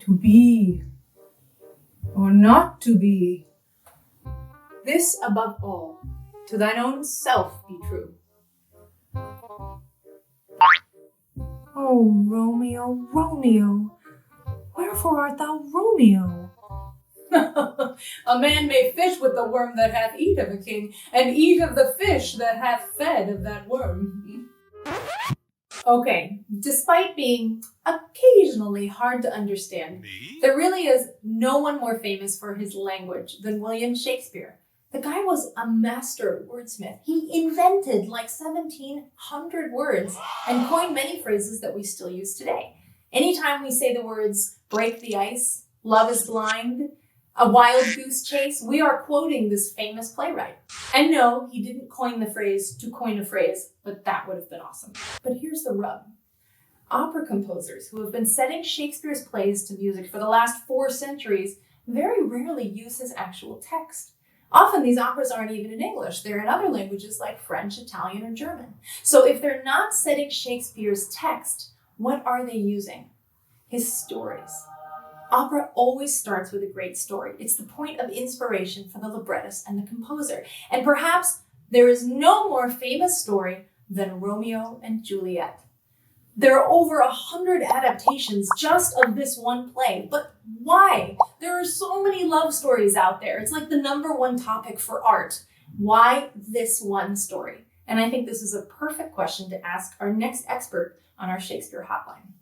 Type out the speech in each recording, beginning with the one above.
To be or not to be. This above all, to thine own self be true. Oh, Romeo, Romeo, wherefore art thou Romeo? A man may fish with the worm that hath eat of a king, and eat of the fish that hath fed of that worm. Okay, despite being occasionally hard to understand, there really is no one more famous for his language than William Shakespeare. The guy was a master wordsmith. He invented like 1,700 words and coined many phrases that we still use today. Anytime we say the words break the ice, love is blind, a wild goose chase, we are quoting this famous playwright. And no, he didn't coin the phrase to coin a phrase, but that would have been awesome. But here's the rub. Opera composers who have been setting Shakespeare's plays to music for the last 4 centuries very rarely use his actual text. Often these operas aren't even in English. They're in other languages like French, Italian, or German. So if they're not setting Shakespeare's text, what are they using? His stories. Opera always starts with a great story. It's the point of inspiration for the librettist and the composer. And perhaps there is no more famous story than Romeo and Juliet. There are over 100 adaptations just of this one play. But why? There are so many love stories out there. It's like the #1 topic for art. Why this one story? And I think this is a perfect question to ask our next expert on our Shakespeare hotline.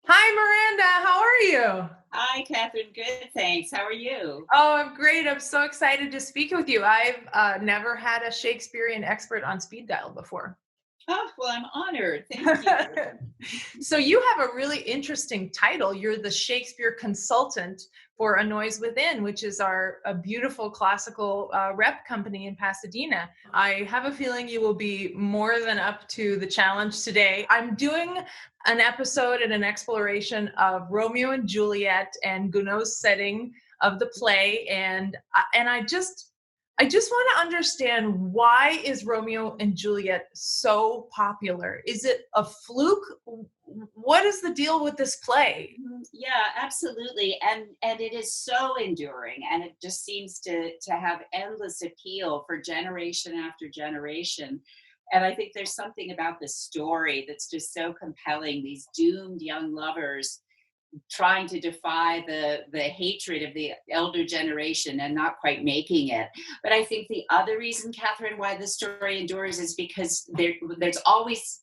Hi, Miranda. How are you? Hi, Katherine. Good, thanks. How are you? Oh, I'm great. I'm so excited to speak with you. I've never had a Shakespearean expert on speed dial before. Oh, well, I'm honored. Thank you. So you have a really interesting title. You're the Shakespeare Consultant for A Noise Within, which is a beautiful classical rep company in Pasadena. I have a feeling you will be more than up to the challenge today. I'm doing an episode and an exploration of Romeo and Juliet and Gounod's setting of the play, and I just want to understand, why is Romeo and Juliet so popular? Is it a fluke? What is the deal with this play? Yeah, absolutely. And it is so enduring, and it just seems to have endless appeal for generation after generation. And I think there's something about the story that's just so compelling. These doomed young lovers trying to defy the hatred of the elder generation and not quite making it. But I think the other reason, Katherine, why the story endures is because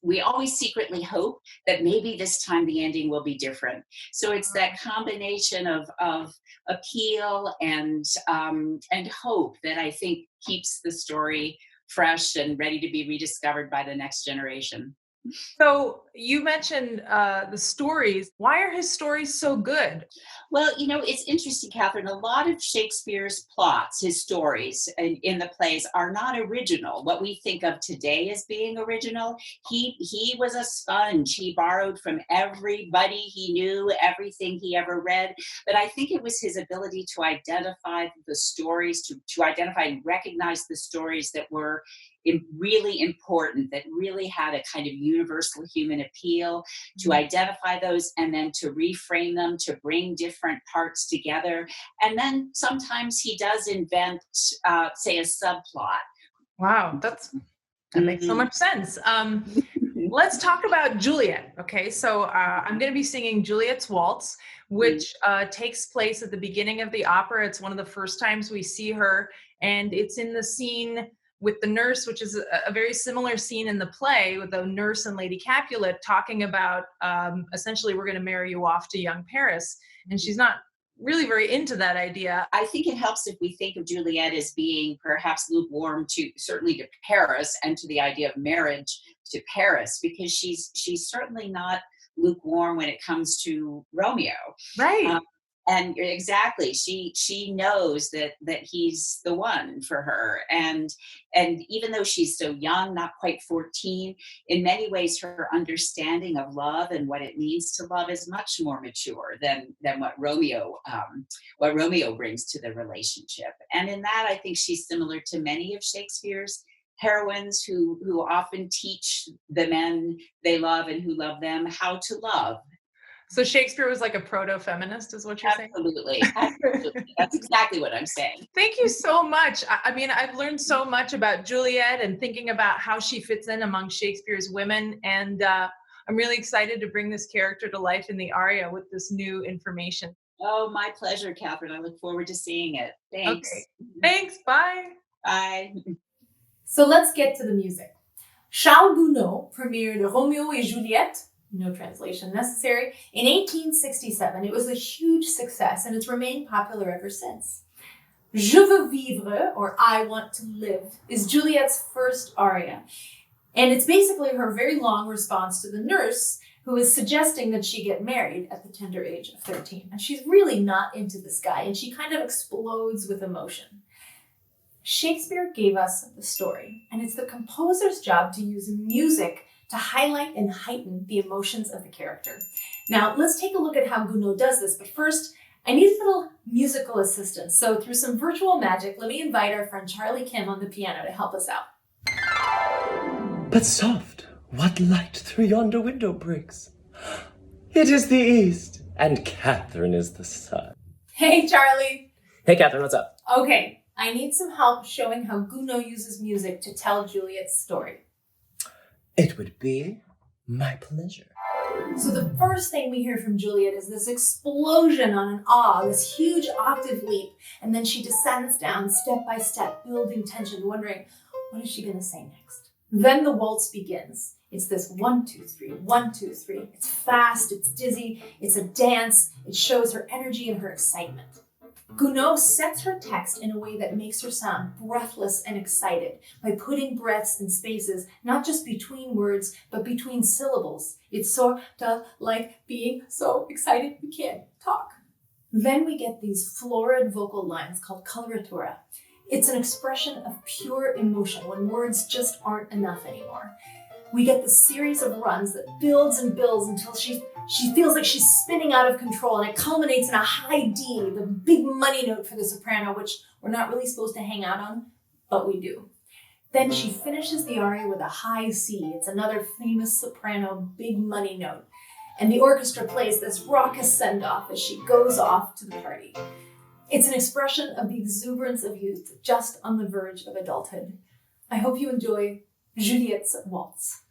we always secretly hope that maybe this time the ending will be different. So it's that combination of appeal and hope that I think keeps the story fresh and ready to be rediscovered by the next generation. So you mentioned the stories. Why are his stories so good? Well, it's interesting, Katherine. A lot of Shakespeare's plots, his stories in the plays, are not original. What we think of today as being original, he was a sponge. He borrowed from everybody he knew, everything he ever read. But I think it was his ability to identify the stories, to identify and recognize the stories that were really important, that really had a kind of universal human appeal, to identify those and then to reframe them, to bring different parts together. And then sometimes he does invent, say, a subplot. Wow, that makes so much sense. Let's talk about Juliet. Okay, so I'm going to be singing Juliet's Waltz, which takes place at the beginning of the opera. It's one of the first times we see her, and it's in the scene with the nurse, which is a very similar scene in the play, with the nurse and Lady Capulet talking about essentially, we're going to marry you off to young Paris. And she's not really very into that idea. I think it helps if we think of Juliet as being perhaps lukewarm certainly to Paris and to the idea of marriage to Paris, because she's certainly not lukewarm when it comes to Romeo. Right. And exactly, she knows that he's the one for her, and even though she's so young, not quite 14, in many ways her understanding of love and what it means to love is much more mature than what Romeo brings to the relationship. And in that, I think she's similar to many of Shakespeare's heroines who often teach the men they love and who love them how to love. So Shakespeare was like a proto-feminist, is what you're saying? Absolutely. That's exactly what I'm saying. Thank you so much. I mean, I've learned so much about Juliet and thinking about how she fits in among Shakespeare's women. And I'm really excited to bring this character to life in the aria with this new information. Oh, my pleasure, Catherine. I look forward to seeing it. Thanks. Okay. Thanks. Bye. Bye. So let's get to the music. Charles Gounod premiered Romeo and Juliet, no translation necessary, in 1867. It was a huge success and it's remained popular ever since. Je veux vivre, or I want to live, is Juliet's first aria. And it's basically her very long response to the nurse who is suggesting that she get married at the tender age of 13. And she's really not into this guy, and she kind of explodes with emotion. Shakespeare gave us the story, and it's the composer's job to use music to highlight and heighten the emotions of the character. Now, let's take a look at how Gounod does this, but first, I need a little musical assistance. So through some virtual magic, let me invite our friend Charlie Kim on the piano to help us out. But soft, what light through yonder window breaks? It is the east, and Katherine is the sun. Hey, Charlie. Hey, Katherine, what's up? Okay, I need some help showing how Gounod uses music to tell Juliet's story. It would be my pleasure. So the first thing we hear from Juliet is this explosion on an ah, this huge octave leap, and then she descends down step by step, building tension, wondering, what is she going to say next? Then the waltz begins. It's this 1, 2, 3, 1, 2, 3. It's fast, it's dizzy, it's a dance. It shows her energy and her excitement. Gounod sets her text in a way that makes her sound breathless and excited by putting breaths and spaces, not just between words, but between syllables. It's sort of like being so excited we can't talk. Then we get these florid vocal lines called coloratura. It's an expression of pure emotion when words just aren't enough anymore. We get the series of runs that builds and builds until she feels like she's spinning out of control, and it culminates in a high D, the big money note for the soprano, which we're not really supposed to hang out on, but we do. Then she finishes the aria with a high C. It's another famous soprano big money note. And the orchestra plays this raucous send-off as she goes off to the party. It's an expression of the exuberance of youth just on the verge of adulthood. I hope you enjoy Juliet's waltz.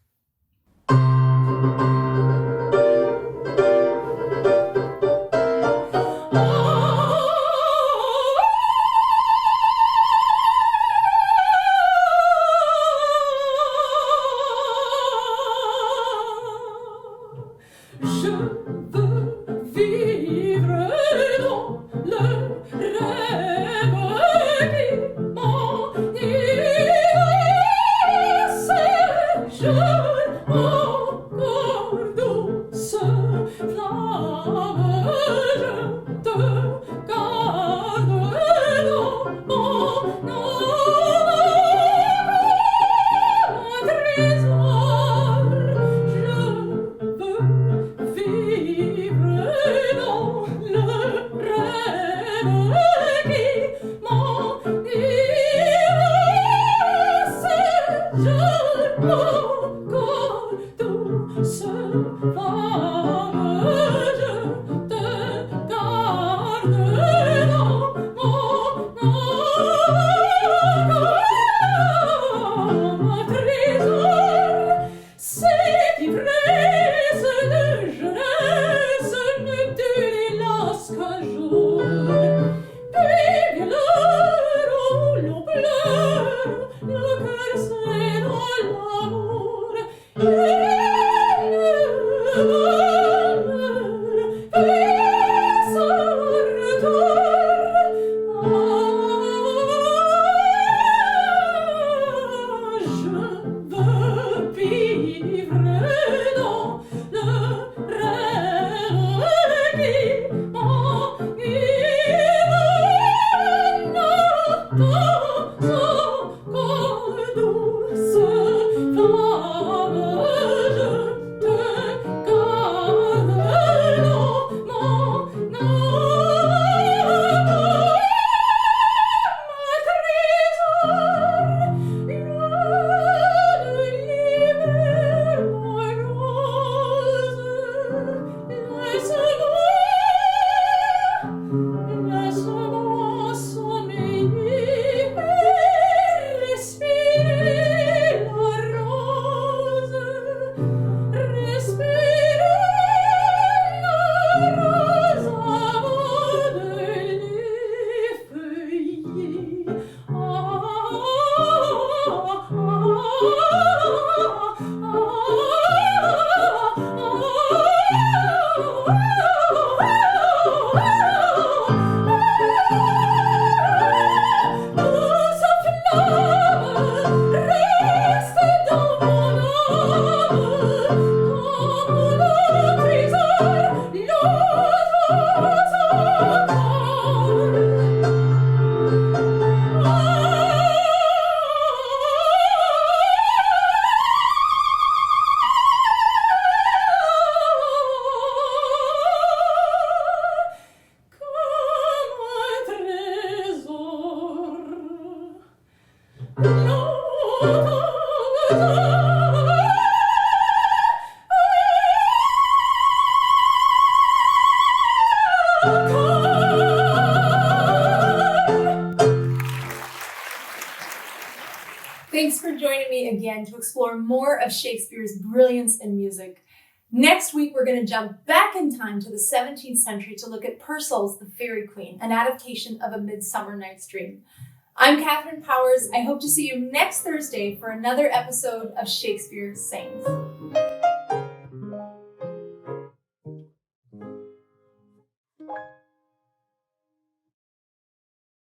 again to explore more of Shakespeare's brilliance in music. Next week, we're going to jump back in time to the 17th century to look at Purcell's The Fairy Queen, an adaptation of A Midsummer Night's Dream. I'm Katherine Powers. I hope to see you next Thursday for another episode of Shakespeare Sings.